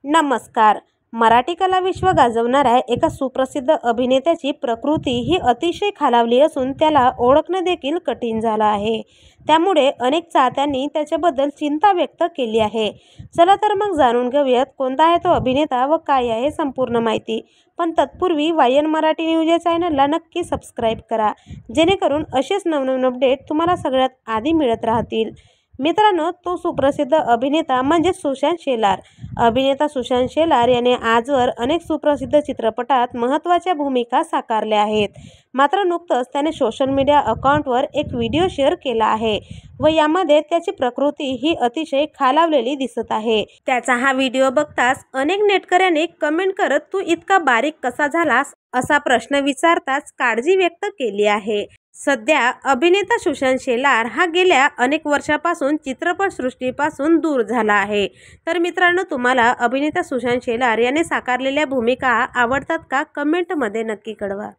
नमस्कार. मराठी कला विश्व गाजवणाऱ्या एका सुप्रसिद्ध अभिनेत्याची प्रकृती ही अतिशय खालावली असून त्याला ओळखणं देखील कठीण झालं आहे. त्यामुळे अनेक चाहत्यांनी त्याच्याबद्दल चिंता व्यक्त केली आहे. चला तर मग जाणून घेऊयात कोणता आहे तो अभिनेता व काय आहे संपूर्ण माहिती. पण तत्पूर्वी वायन मराठी न्यूज या चॅनलला नक्की सबस्क्राईब करा, जेणेकरून असेच नवनवीन अपडेट तुम्हाला सगळ्यात आधी मिळत राहतील. मित्रांनो, तो सुप्रसिद्ध अभिनेता म्हणजे सुशांत शेलार. अभिनेता सुशांत शेलार याने आजवर अनेक सुप्रसिद्ध चित्रपटात महत्त्वाच्या भूमिका साकारल्या आहेत. मात्र नुकतंच त्याने सोशल मीडिया अकाउंटवर एक व्हिडिओ शेअर केला आहे व यामध्ये त्याची प्रकृती ही अतिशय खालावलेली दिसत आहे. त्याचा हा व्हिडिओ बघताच अनेक नेटकऱ्यांनी कमेंट करत तू इतका बारीक कसा झालास असा प्रश्न विचारताच काळजी व्यक्त केली आहे. सध्या अभिनेता सुशांत शेलार हा गेल्या अनेक वर्षापासून चित्रपटसृष्टीपासून दूर झाला आहे. तर मित्रांनो, तुम्हाला अभिनेता सुशांत शेलार याने साकारलेल्या भूमिका आवडतात का? कमेंटमध्ये नक्की कळवा.